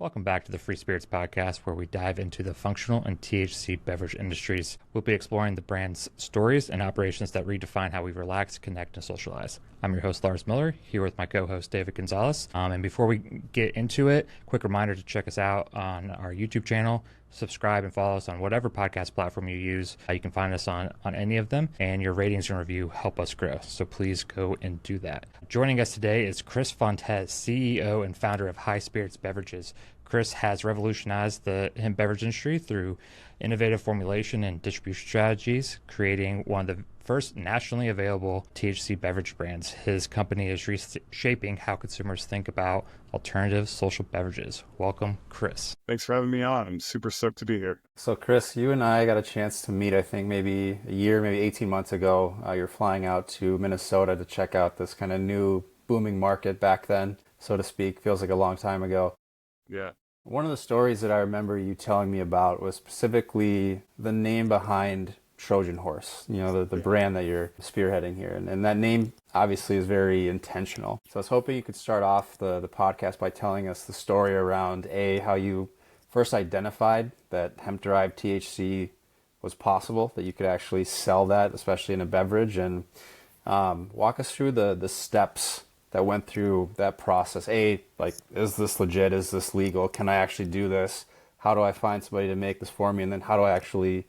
Welcome back to the Free Spirits Podcast, where we dive into the functional and THC beverage industries. We'll be exploring the brand's stories and operations that redefine how we relax, connect, and socialize. I'm your host, Lars Miller, here with my co-host, David Gonzalez. And before we get into it, quick reminder to check us out on our YouTube channel. Subscribe and follow us on whatever podcast platform you use. You can find us on any of them, and your ratings and review help us grow. So please go and do that. Joining us today is Chris Fontes, CEO and founder of High Spirits Beverages. Chris has revolutionized the hemp beverage industry through innovative formulation and distribution strategies, creating one of the first nationally available THC beverage brands. His company is reshaping how consumers think about alternative social beverages. Welcome, Chris. Thanks for having me on. I'm super stoked to be here. So Chris, you and I got a chance to meet, I think maybe a year, maybe 18 months ago. You're flying out to Minnesota to check out this kind of new booming market back then, so to speak. Feels like a long time ago. Yeah. One of the stories that I remember you telling me about was specifically the name behind Trojan Horse, the brand that you're spearheading here. And that name obviously is very intentional. So I was hoping you could start off the podcast by telling us the story around how you first identified that hemp-derived THC was possible, that you could actually sell that, especially in a beverage, and walk us through the steps that went through that process. Is this legit? Is this legal? Can I actually do this? How do I find somebody to make this for me? And then how do I actually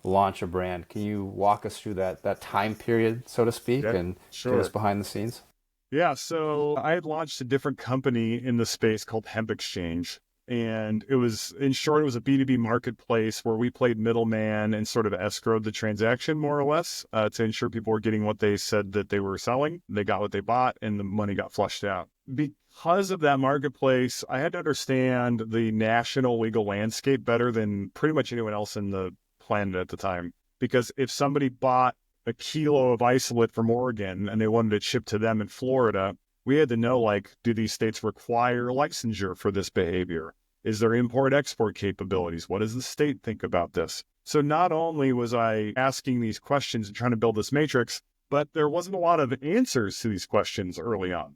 launch a brand? Can you walk us through that time period, so to speak, and sure. get us behind the scenes? Yeah, so I had launched a different company in the space called Hemp-Exchange. And it was a B2B marketplace where we played middleman and sort of escrowed the transaction, more or less, to ensure people were getting what they said that they were selling. They got what they bought, and the money got flushed out. Because of that marketplace, I had to understand the national legal landscape better than pretty much anyone else in the planet at the time. Because if somebody bought a kilo of isolate from Oregon and they wanted it shipped to them in Florida, we had to know, do these states require licensure for this behavior? Is there import-export capabilities? What does the state think about this? So not only was I asking these questions and trying to build this matrix, but there wasn't a lot of answers to these questions early on.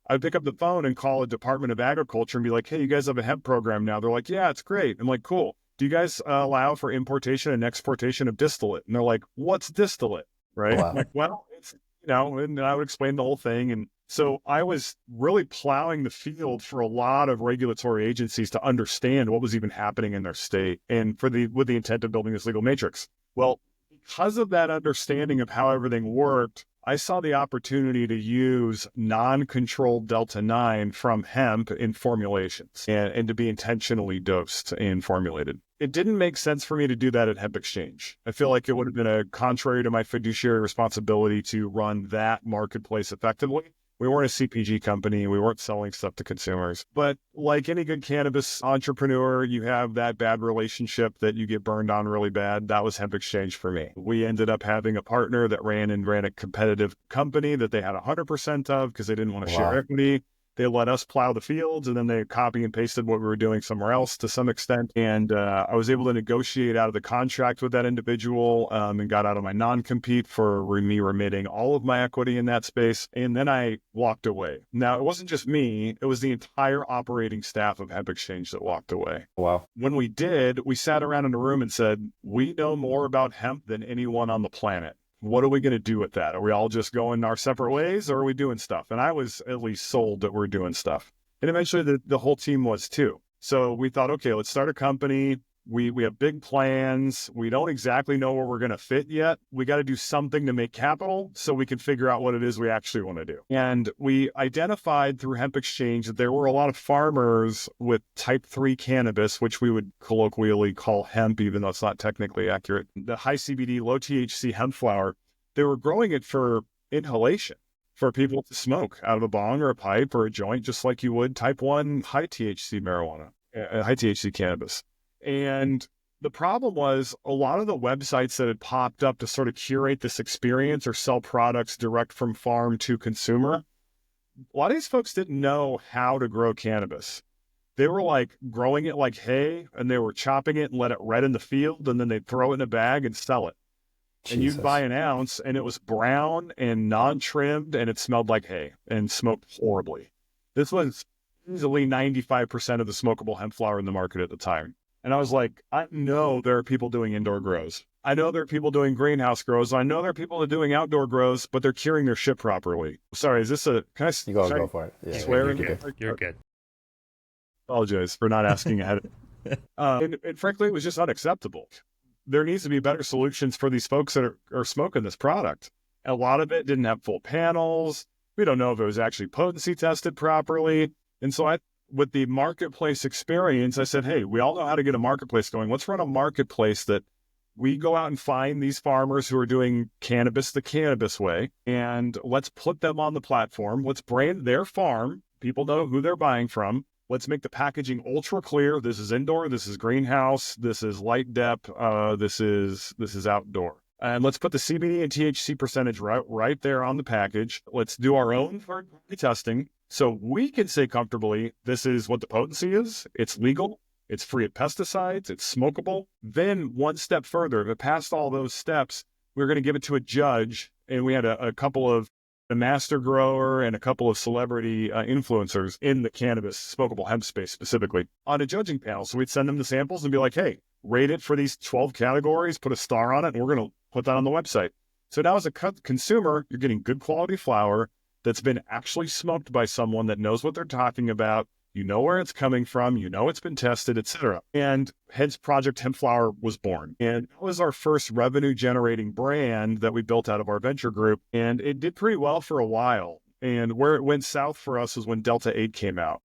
I'd pick up the phone and call a Department of Agriculture and be like, hey, you guys have a hemp program now. They're like, yeah, it's great. I'm like, cool. Do you guys allow for importation and exportation of distillate? And they're like, what's distillate? Right? Wow. I'm like, well, it's, and I would explain the whole thing. And so I was really plowing the field for a lot of regulatory agencies to understand what was even happening in their state, and with the intent of building this legal matrix. Well, because of that understanding of how everything worked, I saw the opportunity to use non-controlled Delta-9 from hemp in formulations and to be intentionally dosed and formulated. It didn't make sense for me to do that at Hemp-Exchange. I feel like it would have been a contrary to my fiduciary responsibility to run that marketplace effectively. We weren't a CPG company. We weren't selling stuff to consumers. But like any good cannabis entrepreneur, you have that bad relationship that you get burned on really bad. That was Hemp-Exchange for me. We ended up having a partner that ran a competitive company that they had 100% of because they didn't want to share equity. They let us plow the fields, and then they copy and pasted what we were doing somewhere else to some extent. And I was able to negotiate out of the contract with that individual and got out of my non-compete for me remitting all of my equity in that space. And then I walked away. Now, it wasn't just me. It was the entire operating staff of Hemp-Exchange that walked away. Wow. When we did, we sat around in a room and said, we know more about hemp than anyone on the planet. What are we going to do with that? Are we all just going our separate ways, or are we doing stuff? And I was at least sold that we're doing stuff. And eventually the whole team was too. So we thought, okay, let's start a company. We have big plans. We don't exactly know where we're going to fit yet. We got to do something to make capital so we can figure out what it is we actually want to do. And we identified through Hemp-Exchange that there were a lot of farmers with type 3 cannabis, which we would colloquially call hemp, even though it's not technically accurate. The high CBD, low THC hemp flower, they were growing it for inhalation, for people to smoke out of a bong or a pipe or a joint, just like you would type 1 high THC marijuana, high THC cannabis. And the problem was a lot of the websites that had popped up to sort of curate this experience or sell products direct from farm to consumer, a lot of these folks didn't know how to grow cannabis. They were like growing it like hay, and they were chopping it and let it red in the field, and then they'd throw it in a bag and sell it. And you'd buy an ounce, and it was brown and non-trimmed, and it smelled like hay and smoked horribly. This was easily 95% of the smokable hemp flower in the market at the time. And I was like, I know there are people doing indoor grows. I know there are people doing greenhouse grows. I know there are people that are doing outdoor grows, but they're curing their shit properly. Sorry, is this can I go for it. Yeah, swear? You're good. Apologize for not asking ahead. And frankly, it was just unacceptable. There needs to be better solutions for these folks that are smoking this product. A lot of it didn't have full panels. We don't know if it was actually potency tested properly. And so with the marketplace experience, I said, hey, we all know how to get a marketplace going. Let's run a marketplace that we go out and find these farmers who are doing cannabis the cannabis way, and let's put them on the platform. Let's brand their farm. People know who they're buying from. Let's make the packaging ultra clear. This is indoor. This is greenhouse. This is light depth. This is outdoor. And let's put the CBD and THC percentage right there on the package. Let's do our own third-party testing so we can say comfortably, this is what the potency is. It's legal. It's free of pesticides. It's smokable. Then one step further, if it passed all those steps, we're going to give it to a judge. And we had a couple of a master grower and a couple of celebrity influencers in the cannabis smokable hemp space specifically on a judging panel. So we'd send them the samples and be like, hey, rate it for these 12 categories, put a star on it, and we're going to put that on the website. So now as a consumer, you're getting good quality flower that's been actually smoked by someone that knows what they're talking about. You know where it's coming from, you know it's been tested, etc. And hence Project Hemp Flower was born. And that was our first revenue generating brand that we built out of our venture group. And it did pretty well for a while. And where it went south for us was when Delta 8 came out.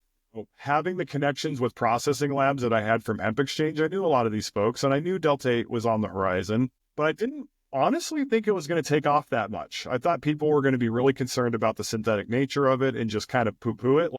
Having the connections with processing labs that I had from Hemp Exchange, I knew a lot of these folks, and I knew Delta 8 was on the horizon, but I didn't honestly think it was going to take off that much. I thought people were going to be really concerned about the synthetic nature of it and just kind of poo-poo it.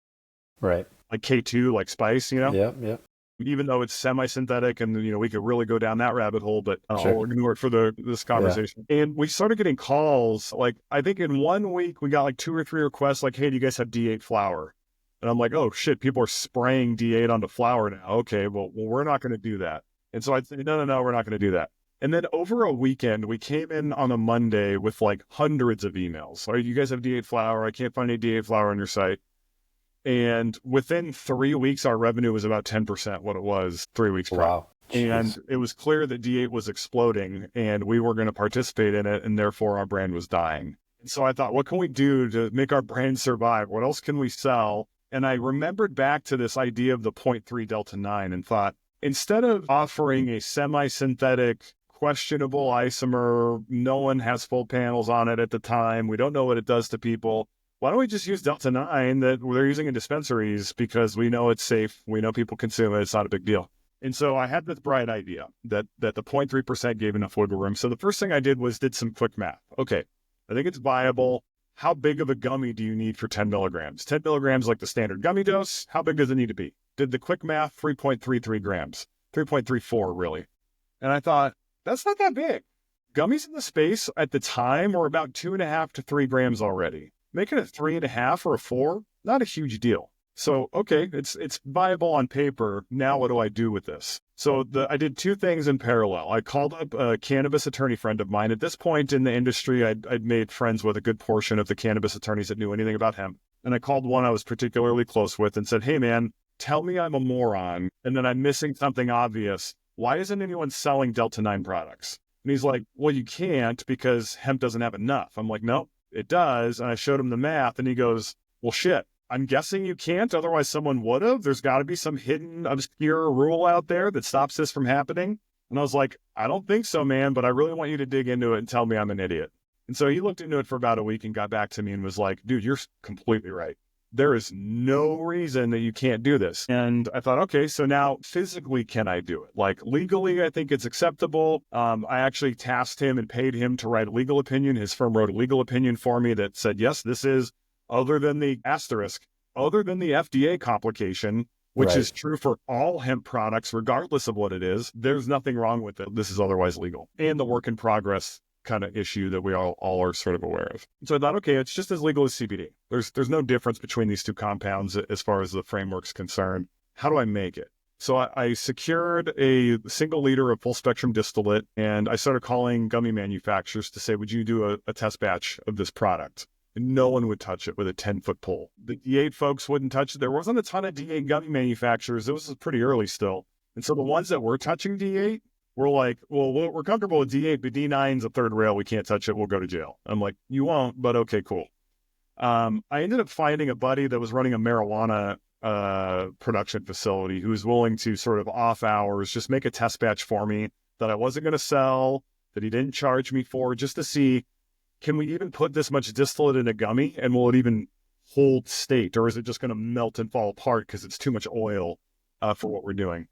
Right. Like K2, like spice, you know? Yep. Even though it's semi-synthetic and, we could really go down that rabbit hole, but Sure. I'll ignore it for this conversation. Yeah. And we started getting calls, like, I think in 1 week, we got like 2 or 3 requests, like, hey, do you guys have D8 flower? And I'm like, oh shit, people are spraying D8 onto flower now. Okay, well, we're not going to do that. And so I'd say, no, we're not going to do that. And then over a weekend, we came in on a Monday with like hundreds of emails. You guys have D8 flower? I can't find any D8 flower on your site. And within 3 weeks, our revenue was about 10% what it was 3 weeks prior. Wow. And it was clear that D8 was exploding and we were going to participate in it, and therefore our brand was dying. And so I thought, what can we do to make our brand survive? What else can we sell? And I remembered back to this idea of the 0.3 Delta 9 and thought, instead of offering a semi-synthetic, questionable isomer, no one has full panels on it at the time, we don't know what it does to people, why don't we just use Delta 9 that they're using in dispensaries because we know it's safe, we know people consume it, it's not a big deal. And so I had this bright idea that the 0.3% gave enough wiggle room. So the first thing I did was did some quick math. Okay, I think it's viable. How big of a gummy do you need for 10 milligrams? 10 milligrams like the standard gummy dose. How big does it need to be? Did the quick math, 3.33 grams, 3.34 really. And I thought, that's not that big. Gummies in the space at the time were about 2.5 to 3 grams already. Making it 3.5 or a 4, not a huge deal. So, okay, it's viable on paper. Now what do I do with this? So I did 2 things in parallel. I called up a cannabis attorney friend of mine. At this point in the industry, I'd made friends with a good portion of the cannabis attorneys that knew anything about hemp. And I called one I was particularly close with and said, hey man, tell me I'm a moron and that I'm missing something obvious. Why isn't anyone selling Delta 9 products? And he's like, well, you can't because hemp doesn't have enough. I'm like, no, it does. And I showed him the math and he goes, well, shit. I'm guessing you can't, otherwise someone would have. There's got to be some hidden, obscure rule out there that stops this from happening. And I was like, I don't think so, man, but I really want you to dig into it and tell me I'm an idiot. And so he looked into it for about a week and got back to me and was like, dude, you're completely right. There is no reason that you can't do this. And I thought, okay, so now physically, can I do it? Like legally, I think it's acceptable. I actually tasked him and paid him to write a legal opinion. His firm wrote a legal opinion for me that said, yes, this is, other than the asterisk, other than the FDA complication, which Right. is true for all hemp products, regardless of what it is, there's nothing wrong with it. This is otherwise legal. And the work in progress kind of issue that we all are sort of aware of. So I thought, okay, it's just as legal as CBD. There's no difference between these 2 compounds as far as the framework's concerned. How do I make it? So I secured a single liter of full spectrum distillate, and I started calling gummy manufacturers to say, would you do a test batch of this product? and no one would touch it with a 10-foot pole. The D8 folks wouldn't touch it. There wasn't a ton of D8 gummy manufacturers. It was pretty early still. And so the ones that were touching D8 were like, well, we're comfortable with D8, but D9's a third rail. We can't touch it. We'll go to jail. I'm like, you won't, but okay, cool. I ended up finding a buddy that was running a marijuana production facility who was willing to sort of off hours, just make a test batch for me that I wasn't going to sell, that he didn't charge me for, just to see, can we even put this much distillate in a gummy and will it even hold state, or is it just going to melt and fall apart because it's too much oil for what we're doing?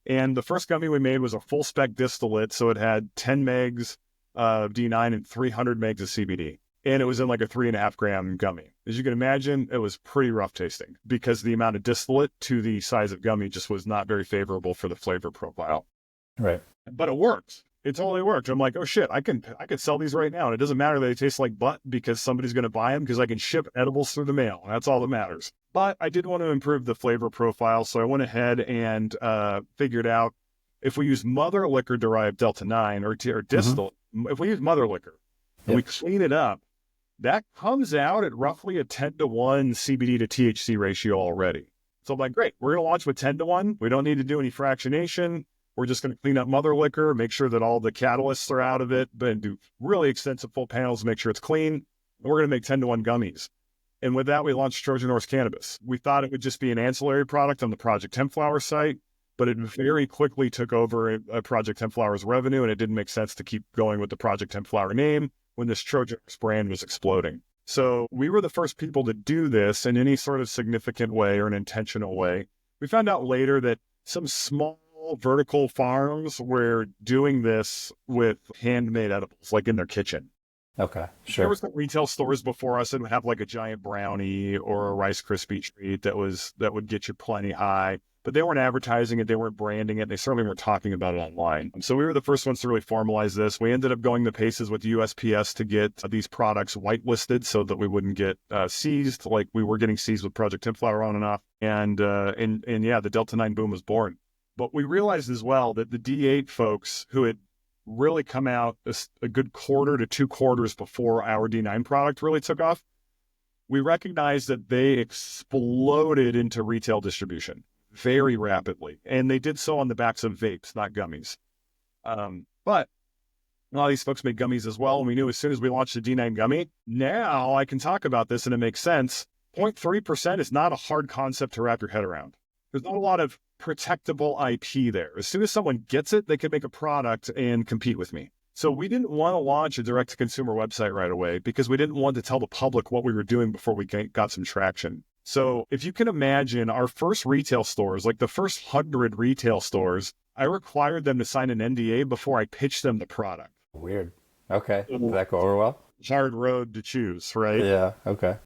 And the first gummy we made was a full spec distillate. So it had 10 megs of D9 and 300 megs of CBD. And it was in like a 3.5 gram gummy. As you can imagine, it was pretty rough tasting because the amount of distillate to the size of gummy just was not very favorable for the flavor profile. Right. But it worked. It totally worked. I'm like, oh shit, I could sell these right now. And it doesn't matter that they taste like butt because somebody's going to buy them because I can ship edibles through the mail. That's all that matters. But I did want to improve the flavor profile. So I went ahead and figured out if we use mother liquor derived Delta 9 or distillate, if we use mother liquor and we clean it up, that comes out at roughly a 10-to-1 CBD to THC ratio already. So I'm like, great, we're going to launch with 10-to-1. We don't need to do any fractionation. We're just going to clean up mother liquor, make sure that all the catalysts are out of it, but do really extensive full panels to make sure it's clean. And we're going to make 10-to-1 gummies. And with that, we launched Trojan Horse Cannabis. We thought it would just be an ancillary product on the Project Hempflower site, but it very quickly took over a Project Hempflower's revenue, and it didn't make sense to keep going with the Project Hempflower name when this Trojan Horse brand was exploding. So we were the first people to do this in any sort of significant way or an intentional way. We found out later that some small vertical farms were doing this with handmade edibles, like in their kitchen. Okay, sure. There were some retail stores before us that would have like a giant brownie or a Rice Krispie treat that would get you plenty high, but they weren't advertising it, they weren't branding it, they certainly weren't talking about it online. So we were the first ones to really formalize this. We ended up going the paces with the USPS to get these products whitelisted so that we wouldn't get seized, like we were getting seized with Project Hempflower on and off. And yeah, the Delta 9 boom was born. But we realized as well that the D8 folks who had really come out a good quarter to 2 quarters before our D9 product really took off, we recognized that they exploded into retail distribution very rapidly. And they did so on the backs of vapes, not gummies. But a lot of these folks made gummies as well. And we knew as soon as we launched the D9 gummy, now I can talk about this and it makes sense. 0.3% is not a hard concept to wrap your head around. There's not a lot of protectable IP there. As soon as someone gets it, they can make a product and compete with me. So we didn't want to launch a direct-to-consumer website right away because we didn't want to tell the public what we were doing before we got some traction. So if you can imagine our first retail stores, like the first 100 retail stores, I required them to sign an NDA before I pitched them the product. Weird. Okay. Did that go over well? Hard road to choose, right? Yeah. Okay.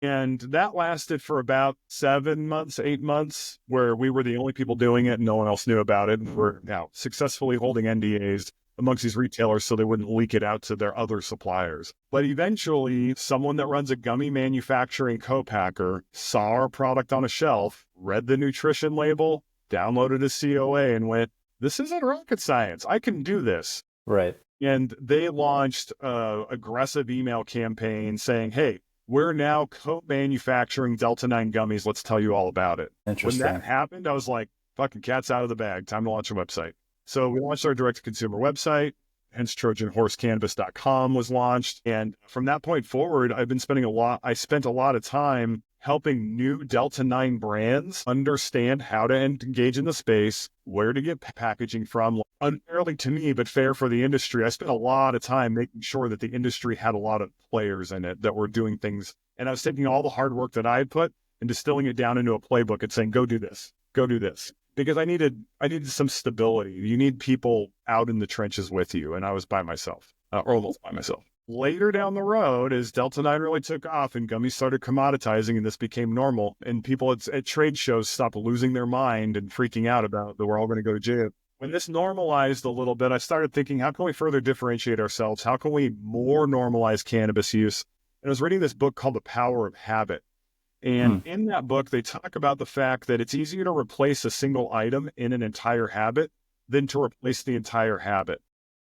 And that lasted for about 7 months, 8 months, where we were the only people doing it and no one else knew about it. And we're now successfully holding NDAs amongst these retailers so they wouldn't leak it out to their other suppliers. But eventually, someone that runs a gummy manufacturing co-packer saw our product on a shelf, read the nutrition label, downloaded a COA, and went, this isn't rocket science. I can do this. Right. And they launched an aggressive email campaign saying, hey, we're now co-manufacturing Delta 9 gummies. Let's tell you all about it. Interesting. When that happened, I was like, fucking cat's out of the bag. Time to launch a website. So we launched our direct-to-consumer website, hence TrojanHorseCannabis.com was launched. And from that point forward, I spent a lot of time helping new Delta 9 brands understand how to engage in the space, where to get packaging from. Unfairly to me, but fair for the industry. I spent a lot of time making sure that the industry had a lot of players in it that were doing things. And I was taking all the hard work that I had put and distilling it down into a playbook and saying, go do this, go do this. Because I needed some stability. You need people out in the trenches with you. And I was by myself, or almost by myself. Later down the road, as Delta 9 really took off and gummies started commoditizing and this became normal, and people at trade shows stopped losing their mind and freaking out about that we're all going to go to jail. When this normalized a little bit, I started thinking, how can we further differentiate ourselves? How can we more normalize cannabis use? And I was reading this book called The Power of Habit. And in that book, they talk about the fact that it's easier to replace a single item in an entire habit than to replace the entire habit.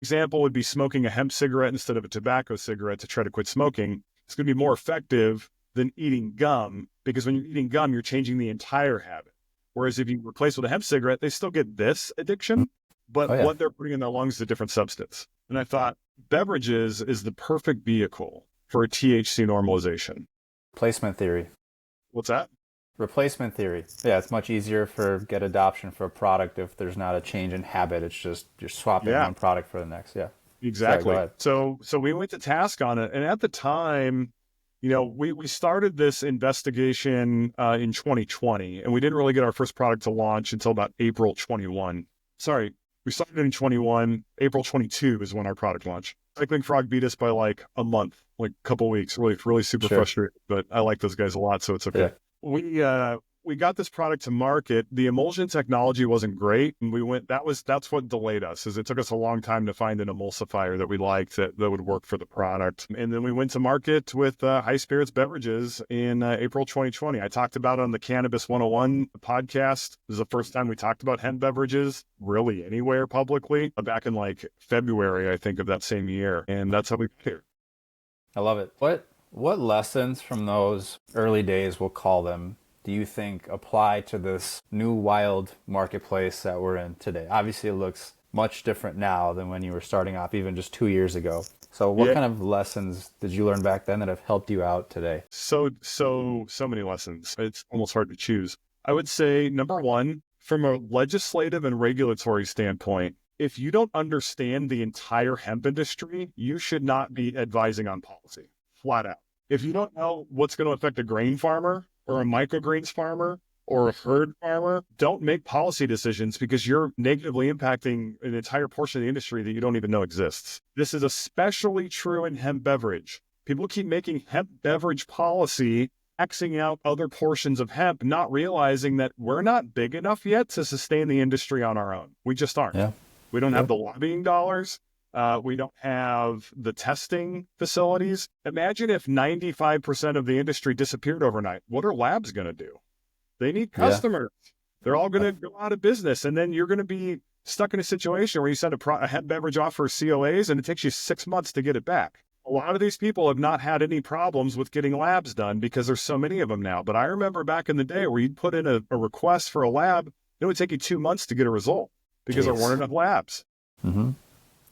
Example would be smoking a hemp cigarette instead of a tobacco cigarette to try to quit smoking. It's going to be more effective than eating gum, because when you're eating gum, you're changing the entire habit. Whereas if you replace with a hemp cigarette, they still get this addiction, but what they're putting in their lungs is a different substance. And I thought Beverages is the perfect vehicle for a THC normalization. Replacement theory. What's that? Replacement theory. Yeah, it's much easier for get adoption for a product if there's not a change in habit. It's just you're swapping one product for the next. Yeah. Exactly. Sorry, so we went to task on it. And at the time, we started this investigation in 2020, and we didn't really get our first product to launch until about April 21. Sorry, we started in 21. April 22 is when our product launched. Cycling Frog beat us by like a month, like a couple weeks. Really super frustrated, but I like those guys a lot, so it's okay. Yeah. We got this product to market. The emulsion technology wasn't great, and that's what delayed us, is it took us a long time to find an emulsifier that we liked that would work for the product. And then we went to market with High Spirits Beverages in April 2020. I talked about it on the Cannabis 101 podcast. This is the first time we talked about hemp beverages really anywhere publicly, back in like February, I think, of that same year. And that's how we got here. I love it. What lessons from those early days, we'll call them, do you think apply to this new wild marketplace that we're in today? Obviously, it looks much different now than when you were starting off, even just 2 years ago. So what kind of lessons did you learn back then that have helped you out today? So many lessons. It's almost hard to choose. I would say, number one, from a legislative and regulatory standpoint, if you don't understand the entire hemp industry, you should not be advising on policy, flat out. If you don't know what's going to affect a grain farmer, or a microgreens farmer, or a herd farmer, don't make policy decisions, because you're negatively impacting an entire portion of the industry that you don't even know exists. This is especially true in hemp beverage. People keep making hemp beverage policy, Xing out other portions of hemp, not realizing that we're not big enough yet to sustain the industry on our own. We just aren't. We don't have the lobbying dollars. We don't have the testing facilities. Imagine if 95% of the industry disappeared overnight. What are labs going to do? They need customers. They're all going to go out of business. And then you're going to be stuck in a situation where you send a hemp beverage off for COAs and it takes you 6 months to get it back. A lot of these people have not had any problems with getting labs done because there's so many of them now. But I remember back in the day where you'd put in a request for a lab, it would take you 2 months to get a result because there weren't enough labs. Mm-hmm.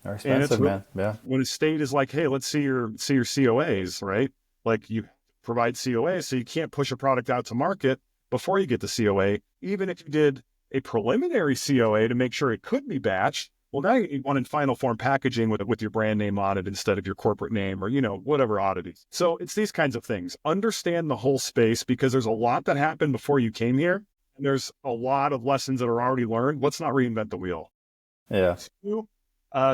They're expensive, man. Yeah. When a state is like, hey, let's see your COAs, right? Like, you provide COAs, so you can't push a product out to market before you get the COA. Even if you did a preliminary COA to make sure it could be batched, well, now you want in final form packaging with your brand name on it instead of your corporate name, or, whatever oddities. So it's these kinds of things. Understand the whole space, because there's a lot that happened before you came here, and there's a lot of lessons that are already learned. Let's not reinvent the wheel. Yeah.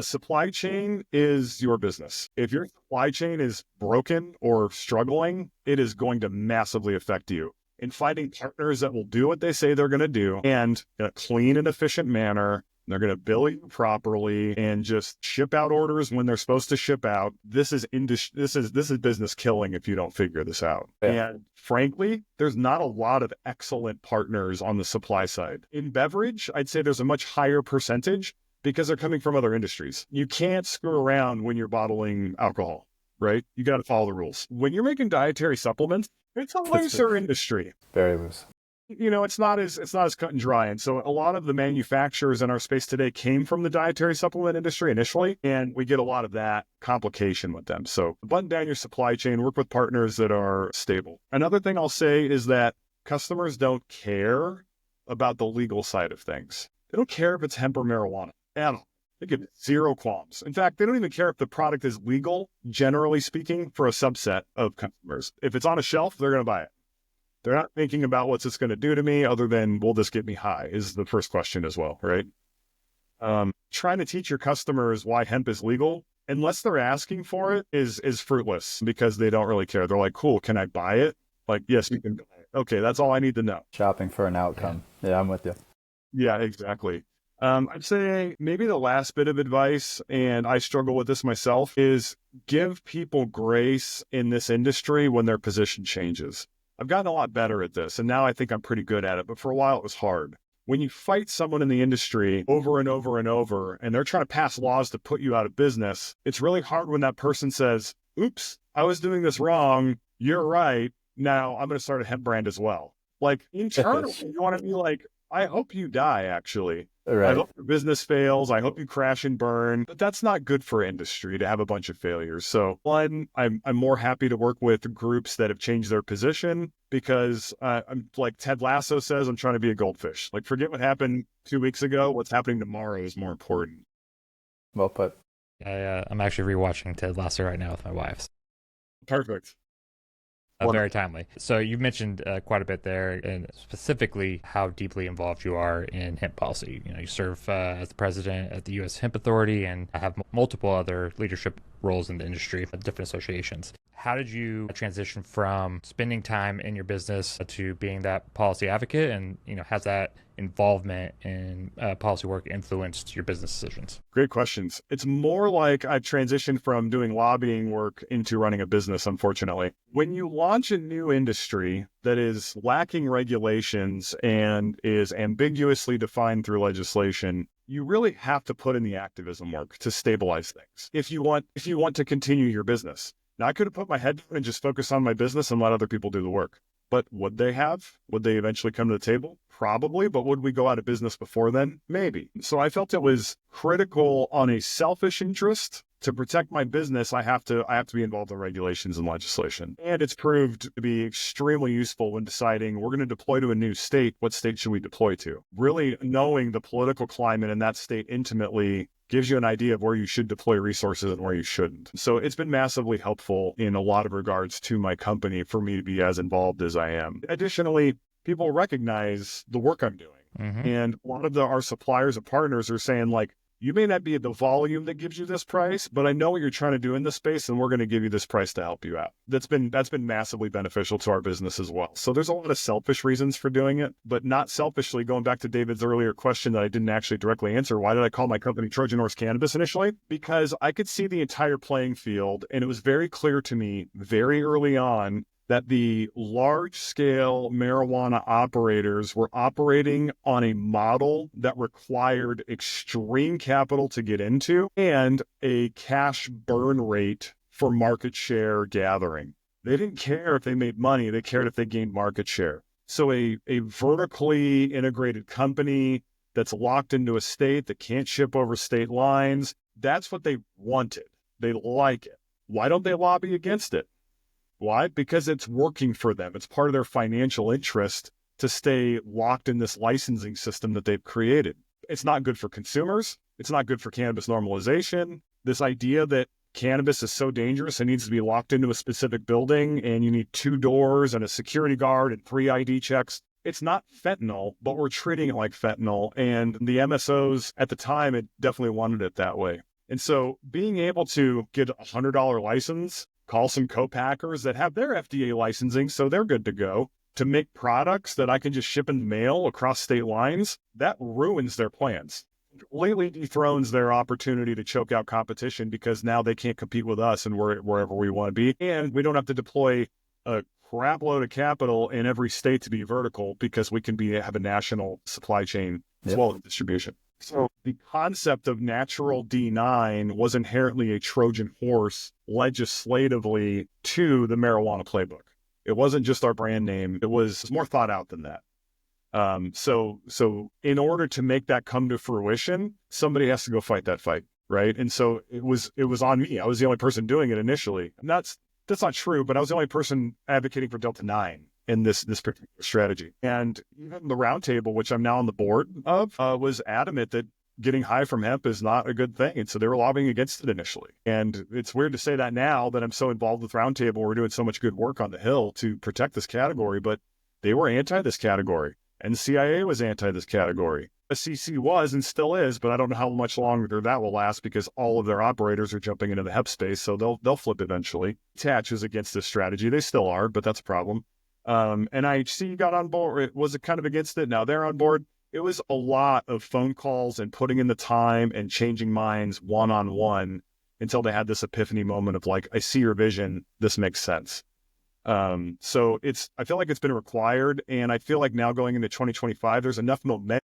Supply chain is your business. If your supply chain is broken or struggling, it is going to massively affect you. In finding partners that will do what they say they're going to do, and in a clean and efficient manner, they're going to bill you properly and just ship out orders when they're supposed to ship out. This is business killing if you don't figure this out. Yeah. And frankly, there's not a lot of excellent partners on the supply side. In beverage, I'd say there's a much higher percentage, because they're coming from other industries. You can't screw around when you're bottling alcohol, right? You got to follow the rules. When you're making dietary supplements, it's a looser industry. Very loose. It's not as cut and dry. And so a lot of the manufacturers in our space today came from the dietary supplement industry initially, and we get a lot of that complication with them. So button down your supply chain, work with partners that are stable. Another thing I'll say is that customers don't care about the legal side of things. They don't care if it's hemp or marijuana. At all. They get zero qualms. In fact, they don't even care if the product is legal, generally speaking, for a subset of customers. If it's on a shelf, they're going to buy it. They're not thinking about what's this going to do to me, other than, will this get me high, is the first question as well, right? Trying to teach your customers why hemp is legal, unless they're asking for it, is fruitless, because they don't really care. They're like, cool, can I buy it? Like, yes, you can buy it. Okay, that's all I need to know. Shopping for an outcome. Yeah, I'm with you. Yeah, exactly. I'd say maybe the last bit of advice, and I struggle with this myself, is give people grace in this industry when their position changes. I've gotten a lot better at this, and now I think I'm pretty good at it, but for a while it was hard. When you fight someone in the industry over and over and over, and they're trying to pass laws to put you out of business, it's really hard when that person says, oops, I was doing this wrong. You're right. Now I'm going to start a hemp brand as well. Like internally, you want to be like, I hope you die, actually. I Right. hope your business fails. I hope you crash and burn. But that's not good for industry to have a bunch of failures. So one, I'm more happy to work with groups that have changed their position because I'm like Ted Lasso says, I'm trying to be a goldfish. Like forget what happened 2 weeks ago. What's happening tomorrow is more important. Well put. I'm actually rewatching Ted Lasso right now with my wife. Perfect. Very timely. So you mentioned quite a bit there, and specifically how deeply involved you are in hemp policy. You serve as the president at the U.S. Hemp Authority and have multiple other leadership roles in the industry at different associations. How did you transition from spending time in your business to being that policy advocate? And, has that involvement in policy work influenced your business decisions? Great questions. It's more like I've transitioned from doing lobbying work into running a business, unfortunately. When you launch a new industry that is lacking regulations and is ambiguously defined through legislation, you really have to put in the activism work to stabilize things if you want to continue your business. Now, I could have put my head down and just focus on my business and let other people do the work. But would they have? Would they eventually come to the table? Probably. But would we go out of business before then? Maybe. So I felt it was critical on a selfish interest. To protect my business, I have to be involved in regulations and legislation. And it's proved to be extremely useful when deciding we're going to deploy to a new state. What state should we deploy to? Really knowing the political climate in that state intimately gives you an idea of where you should deploy resources and where you shouldn't. So it's been massively helpful in a lot of regards to my company for me to be as involved as I am. Additionally, people recognize the work I'm doing. Mm-hmm. And a lot of our suppliers and partners are saying like, you may not be at the volume that gives you this price, but I know what you're trying to do in this space, and we're going to give you this price to help you out. That's been massively beneficial to our business as well. So there's a lot of selfish reasons for doing it, but not selfishly. Going back to David's earlier question that I didn't actually directly answer, why did I call my company Trojan Horse Cannabis initially? Because I could see the entire playing field, and it was very clear to me very early on that the large-scale marijuana operators were operating on a model that required extreme capital to get into and a cash burn rate for market share gathering. They didn't care if they made money. They cared if they gained market share. So a vertically integrated company that's locked into a state that can't ship over state lines, that's what they wanted. They like it. Why don't they lobby against it? Why? Because it's working for them. It's part of their financial interest to stay locked in this licensing system that they've created. It's not good for consumers. It's not good for cannabis normalization. This idea that cannabis is so dangerous, it needs to be locked into a specific building and you need 2 doors and a security guard and 3 ID checks. It's not fentanyl, but we're treating it like fentanyl. And the MSOs at the time, it definitely wanted it that way. And so being able to get a $100 license, call some co-packers that have their FDA licensing, so they're good to go, to make products that I can just ship in the mail across state lines, that ruins their plans. Completely dethrones their opportunity to choke out competition because now they can't compete with us and wherever we want to be. And we don't have to deploy a crap load of capital in every state to be vertical because we can have a national supply chain as well as distribution. So the concept of natural D9 was inherently a Trojan horse legislatively to the marijuana playbook. It wasn't just our brand name. It was more thought out than that. So in order to make that come to fruition, somebody has to go fight that fight, right? And so it was on me. I was the only person doing it initially. And that's not true, but I was the only person advocating for Delta 9 in this particular strategy. And even the roundtable, which I'm now on the board of, was adamant that getting high from hemp is not a good thing. And so they were lobbying against it initially. And it's weird to say that now that I'm so involved with roundtable, we're doing so much good work on the Hill to protect this category, but they were anti this category. And the CIA was anti this category. SEC was and still is, but I don't know how much longer that will last because all of their operators are jumping into the hemp space. So they'll flip eventually. THC is against this strategy. They still are, but that's a problem. NIHC got on board. Was it kind of against it? Now they're on board. It was a lot of phone calls and putting in the time and changing minds one-on-one until they had this epiphany moment of like, I see your vision. This makes sense. So I feel like it's been required. And I feel like now going into 2025, there's enough momentum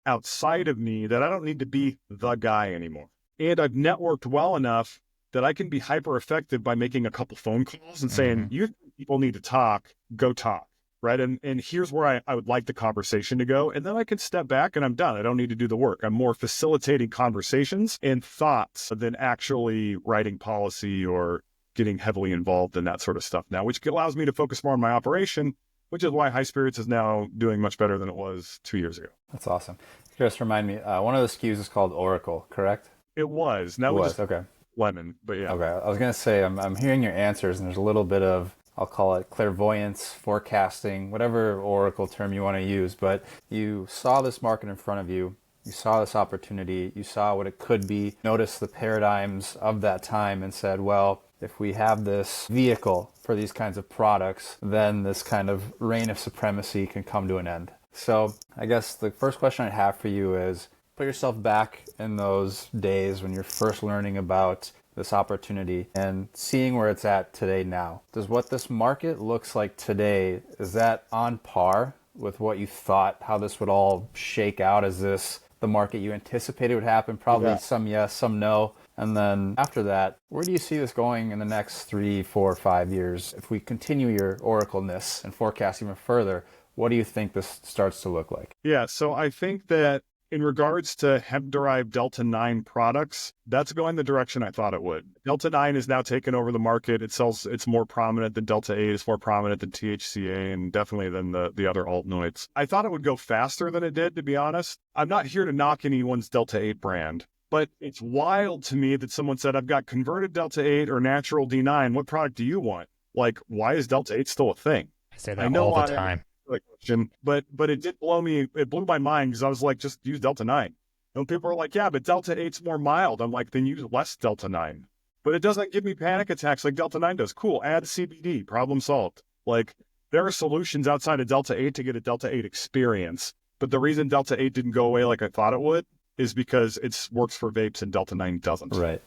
outside of me that I don't need to be the guy anymore. And I've networked well enough that I can be hyper effective by making a couple phone calls and saying, you people need to talk, go talk. Right. And here's where I would like the conversation to go. And then I can step back and I'm done. I don't need to do the work. I'm more facilitating conversations and thoughts than actually writing policy or getting heavily involved in that sort of stuff now, which allows me to focus more on my operation, which is why High Spirits is now doing much better than it was 2 years ago. That's awesome. Just remind me, one of the SKUs is called Oracle, correct? It was. Now we just okay. Lemon, but yeah. Okay. I was going to say, I'm hearing your answers and there's a little bit of, I'll call it clairvoyance, forecasting, whatever Oracle term you want to use, but you saw this market in front of you. You saw this opportunity. You saw what it could be, noticed the paradigms of that time and said, well, if we have this vehicle for these kinds of products, then this kind of reign of supremacy can come to an end. So I guess the first question I have for you is, put yourself back in those days when you're first learning about this opportunity and seeing where it's at today now. Does what this market looks like today, is that on par with what you thought, how this would all shake out? Is this the market you anticipated would happen? Probably some yes, some no. And then after that, where do you see this going in the next 3, 4, 5 years? If we continue your oracleness and forecast even further, what do you think this starts to look like? Yeah, so I think that in regards to hemp-derived Delta-9 products, that's going the direction I thought it would. Delta-9 is now taken over the market. It's more prominent than Delta-8, it's more prominent than THCA, and definitely than the other altinoids. I thought it would go faster than it did, to be honest. I'm not here to knock anyone's Delta-8 brand, but it's wild to me that someone said, I've got converted Delta-8 or natural D9. What product do you want? Like, why is Delta-8 still a thing? I say that all the time. Question, but it did blow my mind because I was like, just use Delta-9. And people are like, yeah, but Delta-8's more mild. I'm like, then use less Delta-9. But it doesn't give me panic attacks like Delta-9 does. Cool, add CBD, problem solved. Like, there are solutions outside of Delta-8 to get a Delta-8 experience. But the reason Delta-8 didn't go away like I thought it would is because it works for vapes and Delta-9 doesn't. Right.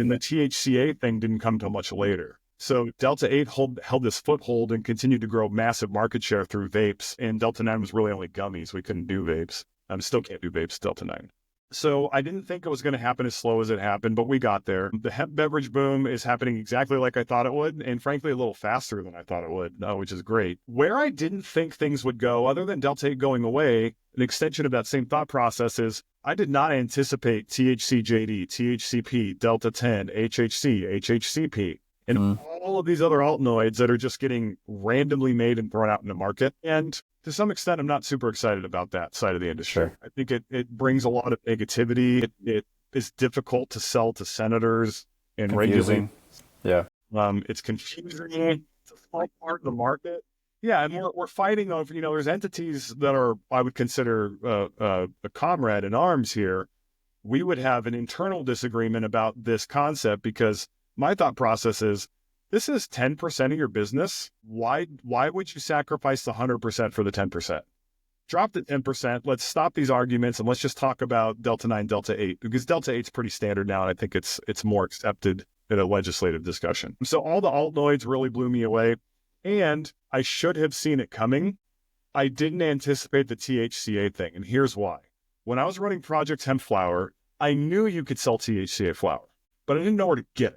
And the THCA thing didn't come till much later. So Delta-8 held this foothold and continued to grow massive market share through vapes. And Delta-9 was really only gummies. We couldn't do vapes. Still can't do vapes, Delta-9. So I didn't think it was going to happen as slow as it happened, but we got there. The hemp beverage boom is happening exactly like I thought it would, and frankly, a little faster than I thought it would, which is great. Where I didn't think things would go, other than Delta-8 going away, an extension of that same thought process is I did not anticipate THC-JD, THCP, Delta-10, HHC, HHCP. And all of these other altinoids that are just getting randomly made and thrown out in the market. And to some extent, I'm not super excited about that side of the industry. Sure. I think it brings a lot of negativity. It is difficult to sell to senators and regulators. Yeah. It's confusing. It's a small part of the market. Yeah, and we're fighting over, there's entities that are, I would consider a comrade in arms here. We would have an internal disagreement about this concept because my thought process is, this is 10% of your business. Why would you sacrifice the 100% for the 10%? Drop the 10%. Let's stop these arguments and let's just talk about Delta-9, Delta-8, because Delta-8 is pretty standard now, and I think it's more accepted in a legislative discussion. So all the altinoids really blew me away, and I should have seen it coming. I didn't anticipate the THCA thing, and here's why. When I was running Project Hemp Flower, I knew you could sell THCA flower, but I didn't know where to get it.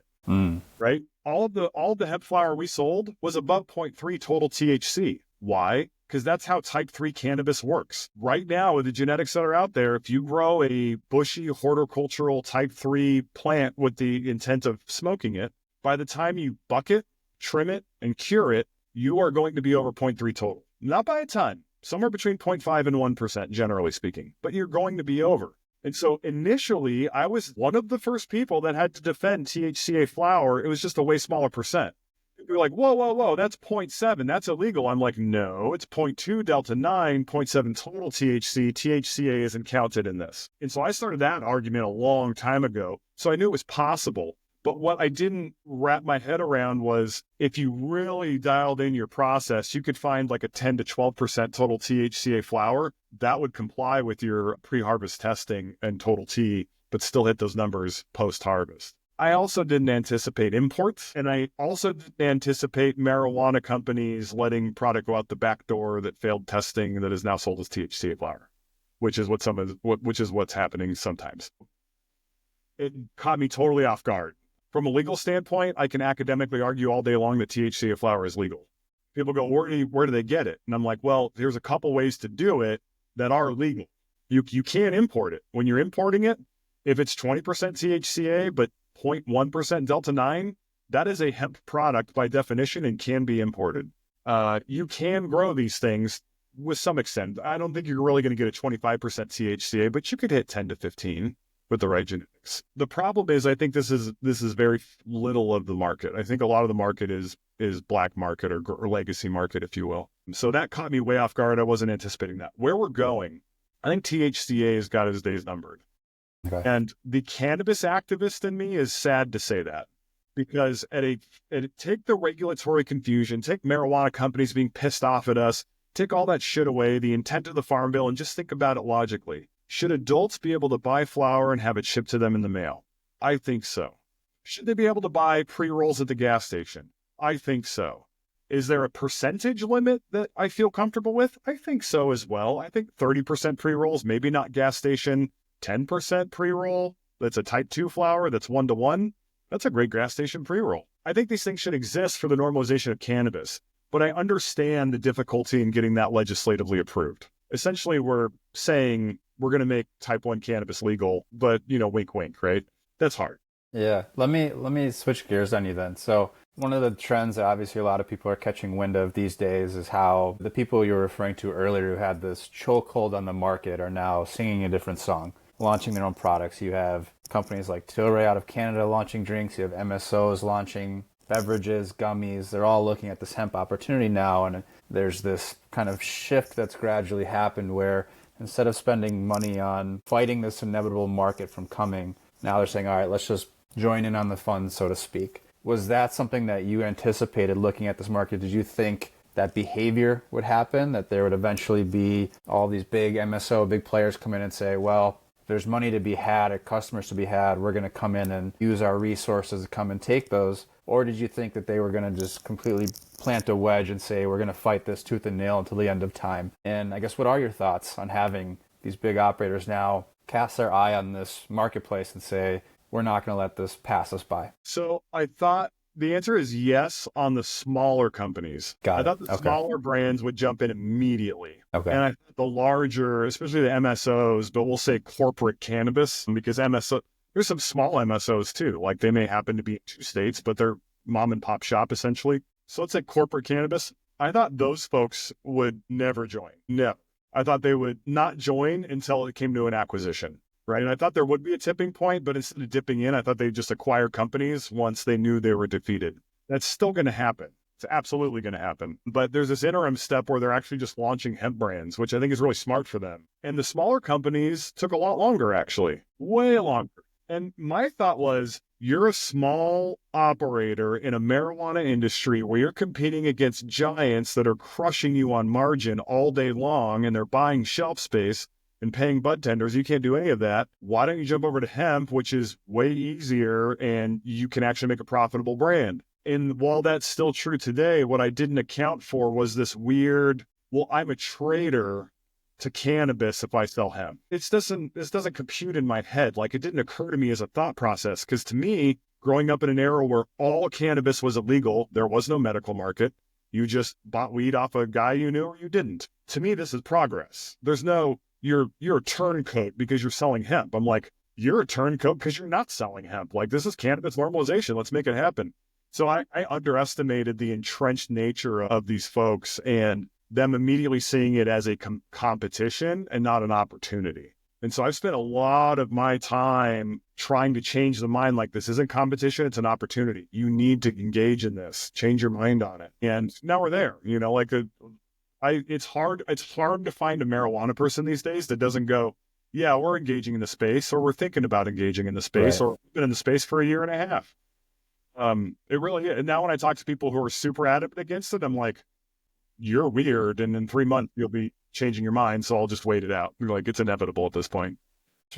Right? All of the hemp flower we sold was above 0.3 total THC. Why? Because that's how type 3 cannabis works. Right now, with the genetics that are out there, if you grow a bushy horticultural type 3 plant with the intent of smoking it, by the time you buck it, trim it, and cure it, you are going to be over 0.3 total. Not by a ton, somewhere between 0.5 and 1%, generally speaking, but you're going to be over. And so initially, I was one of the first people that had to defend THCA flower. It was just a way smaller percent. People were like, whoa, that's 0.7. That's illegal. I'm like, no, it's 0.2 Delta-9, 0.7 total THC. THCA isn't counted in this. And so I started that argument a long time ago. So I knew it was possible. But what I didn't wrap my head around was if you really dialed in your process, you could find like a 10 to 12% total THCA flower that would comply with your pre-harvest testing and total T, but still hit those numbers post-harvest. I also didn't anticipate imports, and I also didn't anticipate marijuana companies letting product go out the back door that failed testing that is now sold as THCA flower, which is what's happening sometimes. It caught me totally off guard. From a legal standpoint, I can academically argue all day long that THCA flower is legal. People go, where do they get it? And I'm like, well, there's a couple ways to do it that are legal. You can import it. When you're importing it, if it's 20% THCA, but 0.1% Delta-9, that is a hemp product by definition and can be imported. You can grow these things with some extent. I don't think you're really going to get a 25% THCA, but you could hit 10 to 15 with the right genetics. The problem is, I think this is very little of the market. I think a lot of the market is black market or legacy market, if you will. So that caught me way off guard. I wasn't anticipating that. Where we're going, I think THCA has got his days numbered. Okay. And the cannabis activist in me is sad to say that, because take the regulatory confusion, take marijuana companies being pissed off at us, take all that shit away, the intent of the Farm Bill, and just think about it logically. Should adults be able to buy flower and have it shipped to them in the mail? I think so. Should they be able to buy pre-rolls at the gas station? I think so. Is there a percentage limit that I feel comfortable with? I think so as well. I think 30% pre-rolls, maybe not gas station, 10% pre-roll that's a type 2 flower that's 1-to-1. That's a great gas station pre-roll. I think these things should exist for the normalization of cannabis, but I understand the difficulty in getting that legislatively approved. Essentially, we're saying we're going to make type 1 cannabis legal, but, wink, wink, right? That's hard. Yeah. Let me switch gears on you then. So one of the trends that obviously a lot of people are catching wind of these days is how the people you were referring to earlier who had this chokehold on the market are now singing a different song, launching their own products. You have companies like Tilray out of Canada launching drinks. You have MSOs launching beverages, gummies. They're all looking at this hemp opportunity now. And there's this kind of shift that's gradually happened where instead of spending money on fighting this inevitable market from coming, now they're saying, all right, let's just join in on the fun, so to speak. Was that something that you anticipated looking at this market? Did you think that behavior would happen, that there would eventually be all these big MSO, big players come in and say, well, there's money to be had or customers to be had, we're going to come in and use our resources to come and take those? Or did you think that they were going to just completely plant a wedge and say, we're going to fight this tooth and nail until the end of time? And I guess, what are your thoughts on having these big operators now cast their eye on this marketplace and say, we're not going to let this pass us by? So I thought the answer is yes on the smaller companies. I thought the smaller brands would jump in immediately. Okay. And I thought the larger, especially the MSOs, but we'll say corporate cannabis, because there's some small MSOs too. Like they may happen to be in 2 states, but they're mom and pop shop essentially. So let's say corporate cannabis. I thought those folks would never join. No, I thought they would not join until it came to an acquisition. Right. And I thought there would be a tipping point, but instead of dipping in, I thought they'd just acquire companies once they knew they were defeated. That's still going to happen. It's absolutely going to happen. But there's this interim step where they're actually just launching hemp brands, which I think is really smart for them. And the smaller companies took a lot longer, actually, way longer. And my thought was, you're a small operator in a marijuana industry where you're competing against giants that are crushing you on margin all day long, and they're buying shelf space and paying bud tenders. You can't do any of that. Why don't you jump over to hemp, which is way easier, and you can actually make a profitable brand? And while that's still true today, what I didn't account for was this weird, well, I'm a trader to cannabis if I sell hemp. This doesn't compute in my head. Like, it didn't occur to me as a thought process, because to me, growing up in an era where all cannabis was illegal, there was no medical market. You just bought weed off a guy you knew or you didn't. To me, this is progress. There's no, you're a turncoat because you're selling hemp. I'm like, you're a turncoat because you're not selling hemp. Like, this is cannabis normalization. Let's make it happen. So I underestimated the entrenched nature of these folks and them immediately seeing it as a competition and not an opportunity. And so I've spent a lot of my time trying to change the mind, like, this isn't competition, it's an opportunity. You need to engage in this, change your mind on it. And now we're there, it's hard to find a marijuana person these days that doesn't go, yeah, we're engaging in the space, or we're thinking about engaging in the space, right, or we've been in the space for a year and a half. It really is. And now when I talk to people who are super adamant against it, I'm like, you're weird, and in 3 months you'll be changing your mind, so I'll just wait it out. You're like, it's inevitable at this point.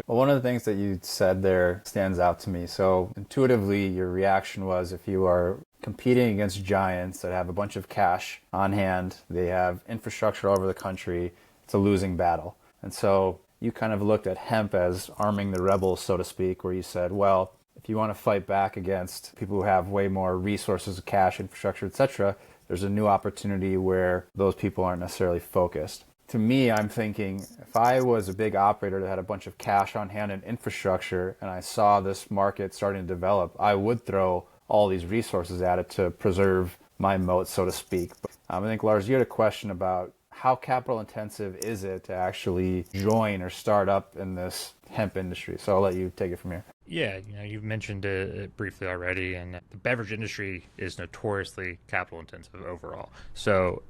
Well, one of the things that you said there stands out to me. So intuitively, your reaction was, if you are competing against giants that have a bunch of cash on hand, they have infrastructure all over the country, it's a losing battle. And so you kind of looked at hemp as arming the rebels, so to speak, where you said, well, if if you want to fight back against people who have way more resources, cash, infrastructure, etc., there's a new opportunity where those people aren't necessarily focused. To me, I'm thinking if I was a big operator that had a bunch of cash on hand and infrastructure and I saw this market starting to develop, I would throw all these resources at it to preserve my moat, so to speak. But, I think, Lars, you had a question about how capital intensive is it to actually join or start up in this hemp industry? So I'll let you take it from here. Yeah, you've mentioned it briefly already, and the beverage industry is notoriously capital intensive overall. So,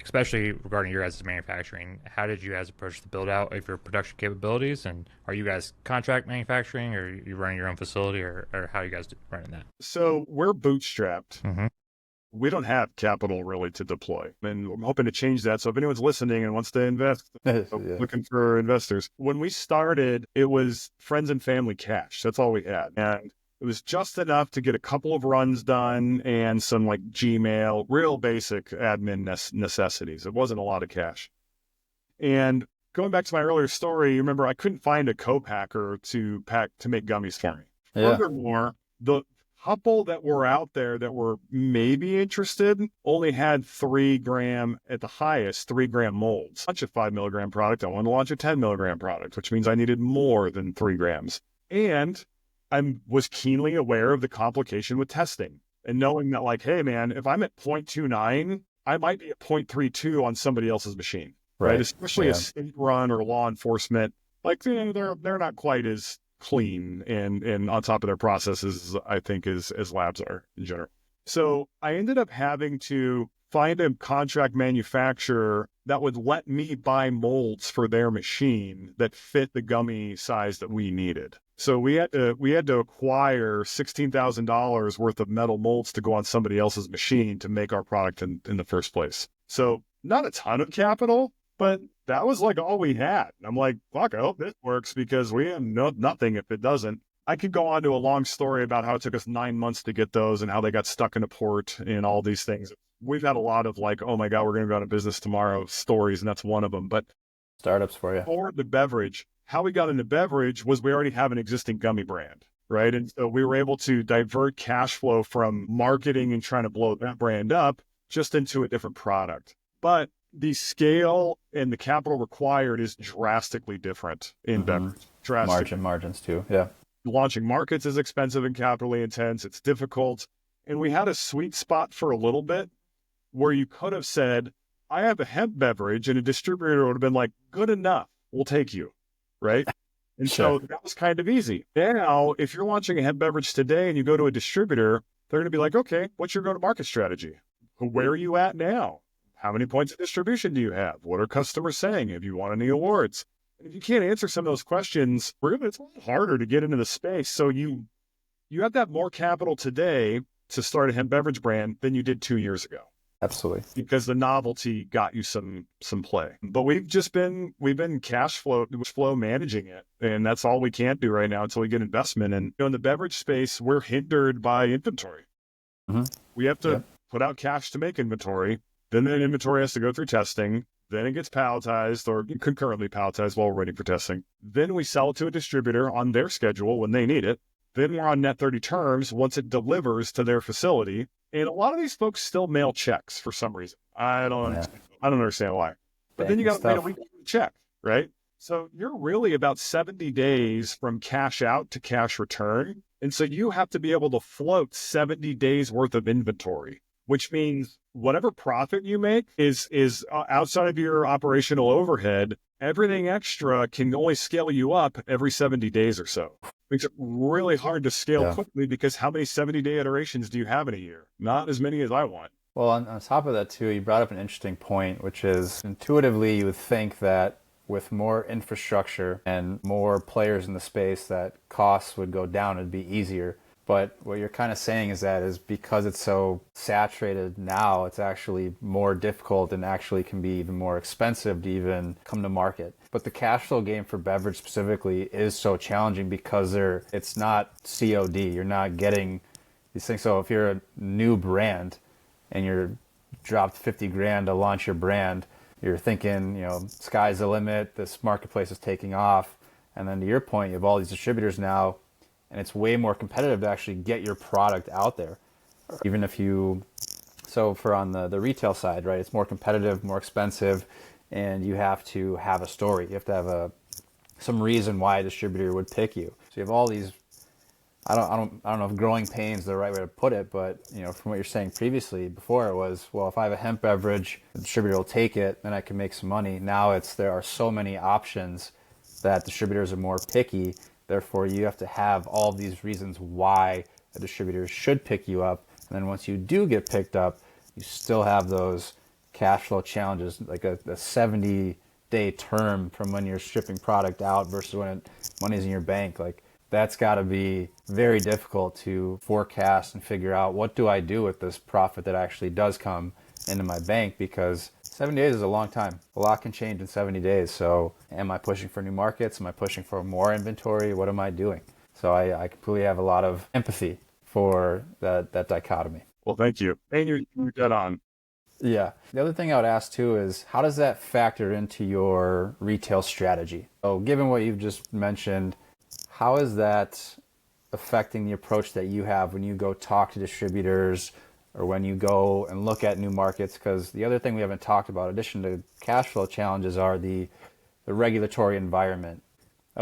especially regarding your guys' manufacturing, how did you guys approach the build out of your production capabilities? And are you guys contract manufacturing, or are you running your own facility, or how are you guys running that? So we're bootstrapped. Mm-hmm. We don't have capital really to deploy. And I'm hoping to change that. So if anyone's listening and wants to invest, looking for investors. When we started, it was friends and family cash. That's all we had. And it was just enough to get a couple of runs done and some like Gmail, real basic admin necessities. It wasn't a lot of cash. And going back to my earlier story, you remember I couldn't find a co-packer to make gummies for me. Yeah. Furthermore, the couple that were out there that were maybe interested only had 3 gram at the highest 3 gram molds. Launch a 5 milligram product. I wanted to launch a 10 milligram product, which means I needed more than 3 grams. And I was keenly aware of the complication with testing and knowing that like, hey man, if I'm at 0.29, I might be at 0.32 on somebody else's machine, right? Especially a state run or law enforcement, like they're not quite as clean and on top of their processes, I think, as labs are in general. So I ended up having to find a contract manufacturer that would let me buy molds for their machine that fit the gummy size that we needed. So we had to acquire $16,000 worth of metal molds to go on somebody else's machine to make our product in the first place. So not a ton of capital, but that was like all we had. I'm like, fuck, I hope this works because we have nothing if it doesn't. I could go on to a long story about how it took us 9 months to get those and how they got stuck in a port and all these things. We've had a lot of like, oh my God, we're going to go out of business tomorrow stories, and that's one of them. But startups for you. For the beverage, how we got into beverage was we already have an existing gummy brand, right? And so we were able to divert cash flow from marketing and trying to blow that brand up just into a different product. But the scale and the capital required is drastically different in beverage. Margins too. Yeah. Launching markets is expensive and capitally intense. It's difficult. And we had a sweet spot for a little bit where you could have said, I have a hemp beverage, and a distributor would have been like, good enough. We'll take you. Right. And so that was kind of easy. Now, if you're launching a hemp beverage today and you go to a distributor, they're going to be like, okay, what's your go-to-market strategy? Where are you at now? How many points of distribution do you have? What are customers saying? Have you won any awards? And if you can't answer some of those questions, it's a lot harder to get into the space. So you have to have more capital today to start a hemp beverage brand than you did 2 years ago. Absolutely. Because the novelty got you some play. But we've been cash flow managing it. And that's all we can do right now until we get investment. And in the beverage space, we're hindered by inventory. Mm-hmm. We have to put out cash to make inventory. Then that inventory has to go through testing. Then it gets palletized or concurrently palletized while we're waiting for testing. Then we sell it to a distributor on their schedule when they need it. Then we're on net 30 terms once it delivers to their facility. And a lot of these folks still mail checks for some reason. I don't understand why. But then you got to wait a week for the check, right? So you're really about 70 days from cash out to cash return. And so you have to be able to float 70 days worth of inventory, which means whatever profit you make is outside of your operational overhead. Everything extra can only scale you up every 70 days or so. Makes it really hard to scale quickly because how many 70-day iterations do you have in a year? Not as many as I want. Well, on top of that too, you brought up an interesting point, which is intuitively you would think that with more infrastructure and more players in the space that costs would go down, it'd be easier. But what you're kind of saying is because it's so saturated now, it's actually more difficult and actually can be even more expensive to even come to market. But the cash flow game for beverage specifically is so challenging because it's not COD. You're not getting these things. So if you're a new brand and you're dropped 50 grand to launch your brand, you're thinking, sky's the limit. This marketplace is taking off. And then to your point, you have all these distributors now. and it's way more competitive to actually get your product out there. Even if you, so for on the retail side, right, it's more competitive, more expensive, and you have to have a story. You have to have some reason why a distributor would pick you. So you have all these, I don't know if growing pains is the right way to put it, but from what you're saying previously, before it was, well, if I have a hemp beverage, the distributor will take it, then I can make some money. Now there are so many options that distributors are more picky. Therefore, you have to have all these reasons why a distributor should pick you up. And then once you do get picked up, you still have those cash flow challenges, like a 70-day term from when you're shipping product out versus when money's in your bank. Like, that's got to be very difficult to forecast and figure out, what do I do with this profit that actually does come into my bank? Because 70 days is a long time. A lot can change in 70 days. So am I pushing for new markets? Am I pushing for more inventory? What am I doing? So I completely have a lot of empathy for that dichotomy. Well, thank you. And you're dead on. Yeah. The other thing I would ask too is, how does that factor into your retail strategy? So given what you've just mentioned, how is that affecting the approach that you have when you go talk to distributors or when you go and look at new markets? Because the other thing we haven't talked about, in addition to cash flow challenges, are the regulatory environment.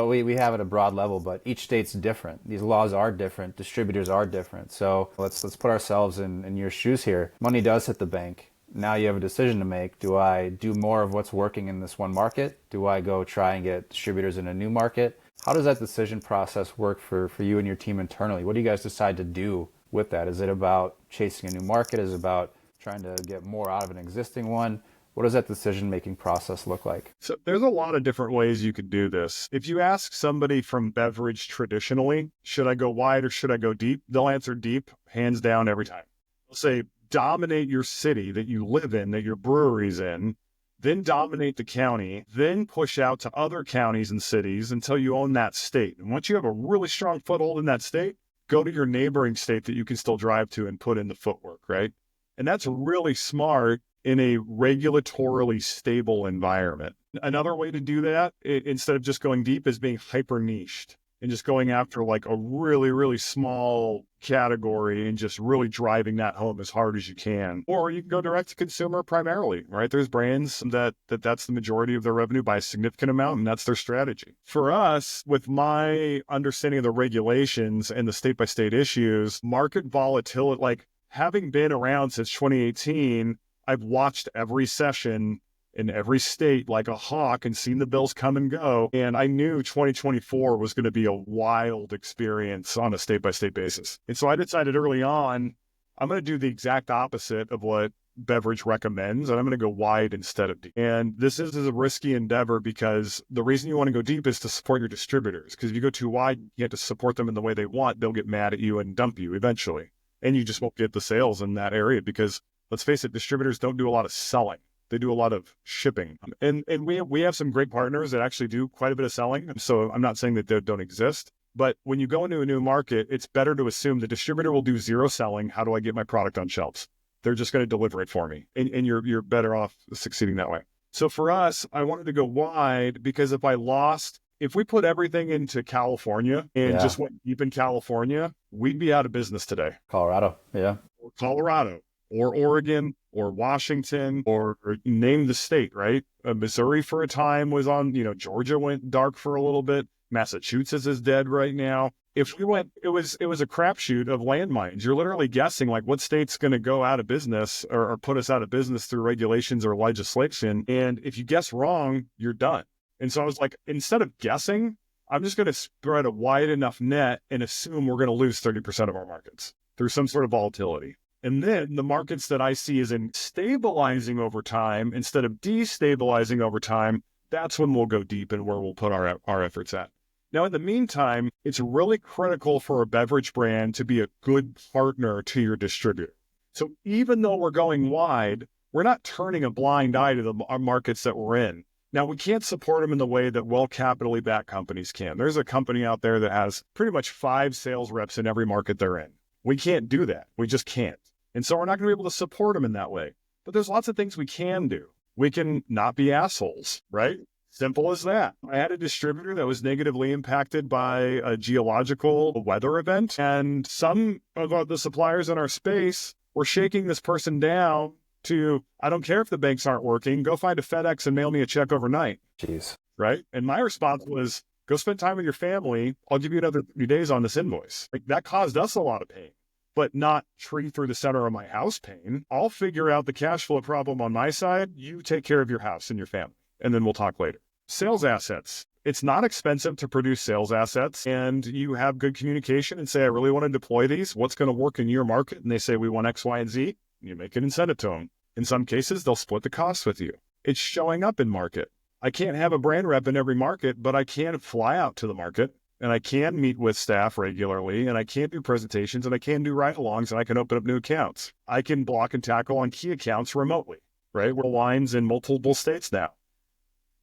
We have it at a broad level, but each state's different. These laws are different. Distributors are different. So let's put ourselves in your shoes here. Money does hit the bank. Now you have a decision to make. Do I do more of what's working in this one market? Do I go try and get distributors in a new market? How does that decision process work for you and your team internally? What do you guys decide to do with that? Is it about chasing a new market? Is it about trying to get more out of an existing one? What does that decision-making process look like? So there's a lot of different ways you could do this. If you ask somebody from beverage traditionally, should I go wide or should I go deep? They'll answer deep, hands down, every time. They'll say, dominate your city that you live in, that your brewery's in, then dominate the county, then push out to other counties and cities until you own that state. And once you have a really strong foothold in that state, go to your neighboring state that you can still drive to and put in the footwork, right? And that's really smart in a regulatorily stable environment. Another way to do that, instead of just going deep, is being hyper niched and just going after like a really, really small category and just really driving that home as hard as you can. Or you can go direct to consumer primarily, right? There's brands that's the majority of their revenue by a significant amount, and that's their strategy. For us, with my understanding of the regulations and the state-by-state issues, market volatility, like having been around since 2018, I've watched every session in every state like a hawk and seen the bills come and go. And I knew 2024 was going to be a wild experience on a state-by-state basis. And so I decided early on, I'm going to do the exact opposite of what Beverage recommends, and I'm going to go wide instead of deep. And this is a risky endeavor because the reason you want to go deep is to support your distributors. Because if you go too wide, you have to support them in the way they want. They'll get mad at you and dump you eventually. And you just won't get the sales in that area because, let's face it, distributors don't do a lot of selling. They do a lot of shipping. And we have some great partners that actually do quite a bit of selling. So I'm not saying that they don't exist, but when you go into a new market, it's better to assume the distributor will do zero selling. How do I get my product on shelves? They're just going to deliver it for me. And you're better off succeeding that way. So for us, I wanted to go wide because if we put everything into California and just went deep in California, we'd be out of business today. Colorado, yeah. Or Colorado, or Oregon, or Washington, or name the state, right? Missouri for a time was on, Georgia went dark for a little bit. Massachusetts is dead right now. If we went, it was a crapshoot of landmines. You're literally guessing like what state's going to go out of business or put us out of business through regulations or legislation. And if you guess wrong, you're done. And so I was like, instead of guessing, I'm just going to spread a wide enough net and assume we're going to lose 30% of our markets through some sort of volatility. And then the markets that I see as in stabilizing over time instead of destabilizing over time, that's when we'll go deep and where we'll put our efforts at. Now, in the meantime, it's really critical for a beverage brand to be a good partner to your distributor. So even though we're going wide, we're not turning a blind eye to the markets that we're in. Now, we can't support them in the way that well-capitally backed companies can. There's a company out there that has pretty much 5 sales reps in every market they're in. We can't do that. We just can't. And so we're not going to be able to support them in that way. But there's lots of things we can do. We can not be assholes, right? Simple as that. I had a distributor that was negatively impacted by a geological weather event, and some of the suppliers in our space were shaking this person down to, I don't care if the banks aren't working, go find a FedEx and mail me a check overnight. Jeez. Right? And my response was, go spend time with your family. I'll give you another 3 days on this invoice. Like, that caused us a lot of pain, but not tree through the center of my house pain. I'll figure out the cash flow problem on my side. You take care of your house and your family, and then we'll talk later. Sales assets. It's not expensive to produce sales assets, and you have good communication and say, I really want to deploy these. What's going to work in your market? And they say, we want X, Y, and Z. You make it and send it to them. In some cases, they'll split the costs with you. It's showing up in market. I can't have a brand rep in every market, but I can fly out to the market, and I can meet with staff regularly, and I can do presentations, and I can do ride-alongs, and I can open up new accounts. I can block and tackle on key accounts remotely, right? We're lines in multiple states now.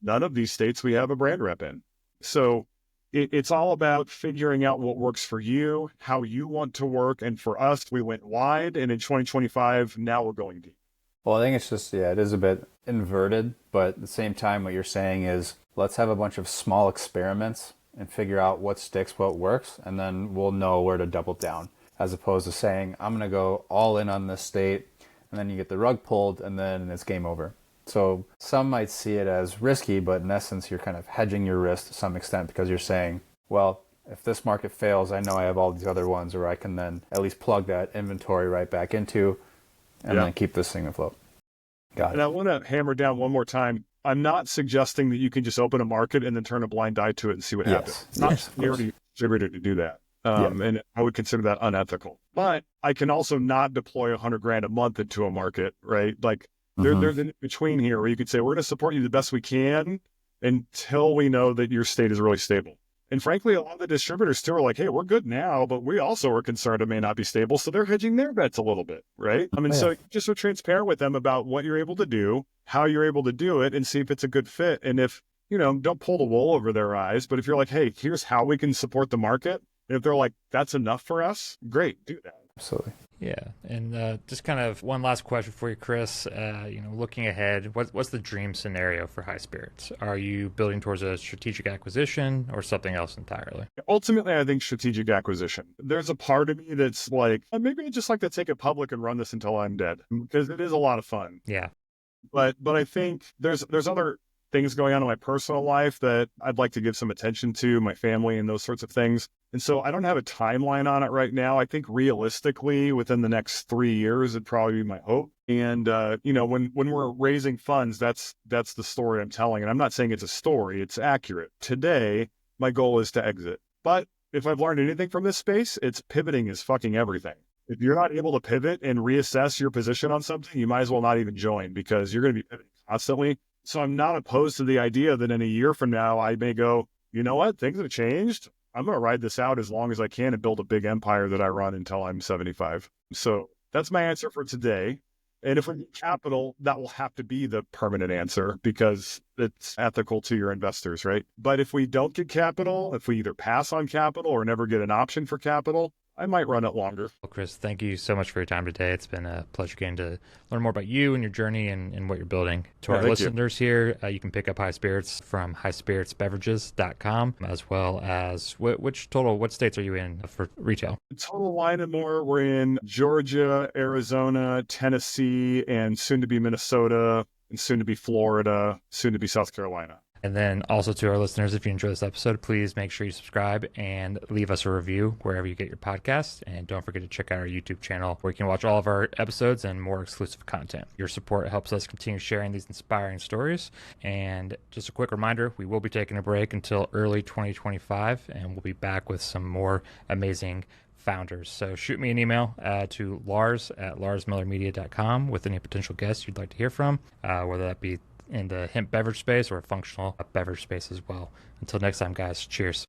None of these states we have a brand rep in. So it's all about figuring out what works for you, how you want to work. And for us, we went wide, and in 2025, now we're going deep. Well, I think it's just, it is a bit inverted, but at the same time, what you're saying is let's have a bunch of small experiments and figure out what sticks, what works, and then we'll know where to double down, as opposed to saying, I'm going to go all in on this state, and then you get the rug pulled, and then it's game over. So some might see it as risky, but in essence, you're kind of hedging your risk to some extent because you're saying, well, if this market fails, I know I have all these other ones where I can then at least plug that inventory right back into and then keep this thing afloat. Got it. And I want to hammer down one more time. I'm not suggesting that you can just open a market and then turn a blind eye to it and see what happens. It's not nearly distributor to do that. And I would consider that unethical. But I can also not deploy $100,000 a month into a market, right? Like there's an in between here where you could say, we're going to support you the best we can until we know that your state is really stable. And frankly, a lot of the distributors still are like, hey, we're good now, but we also are concerned it may not be stable. So they're hedging their bets a little bit, right? I mean, so just so transparent with them about what you're able to do, how you're able to do it, and see if it's a good fit. And if, don't pull the wool over their eyes, but if you're like, hey, here's how we can support the market. And if they're like, that's enough for us, great, do that. Absolutely. Yeah. And just kind of one last question for you, Chris. Looking ahead, what's the dream scenario for High Spirits? Are you building towards a strategic acquisition or something else entirely? Ultimately, I think strategic acquisition. There's a part of me that's like, maybe I'd just like to take it public and run this until I'm dead, because it is a lot of fun. Yeah. But I think there's other things going on in my personal life that I'd like to give some attention to, my family and those sorts of things. And so I don't have a timeline on it right now. I think realistically within the next 3 years, it'd probably be my hope. And, when we're raising funds, that's the story I'm telling. And I'm not saying it's a story, it's accurate. Today, my goal is to exit. But if I've learned anything from this space, it's pivoting is fucking everything. If you're not able to pivot and reassess your position on something, you might as well not even join, because you're going to be pivoting constantly. So I'm not opposed to the idea that in a year from now, I may go, you know what, things have changed. I'm going to ride this out as long as I can and build a big empire that I run until I'm 75. So that's my answer for today. And if we get capital, that will have to be the permanent answer because it's ethical to your investors, right? But if we don't get capital, if we either pass on capital or never get an option for capital, I might run it longer. Well, Chris, thank you so much for your time today. It's been a pleasure getting to learn more about you and your journey and what you're building. To our listeners here, you can pick up High Spirits from highspiritsbeverages.com, as well as what states are you in for retail? Total Wine and More, we're in Georgia, Arizona, Tennessee, and soon to be Minnesota, and soon to be Florida, soon to be South Carolina. And then also to our listeners, if you enjoy this episode, please make sure you subscribe and leave us a review wherever you get your podcasts. And don't forget to check out our YouTube channel where you can watch all of our episodes and more exclusive content. Your support helps us continue sharing these inspiring stories. And just a quick reminder, we will be taking a break until early 2025, and we'll be back with some more amazing founders. So shoot me an email to lars@larsmillermedia.com with any potential guests you'd like to hear from, whether that be in the hemp beverage space or a functional beverage space as well. Until next time, guys, cheers.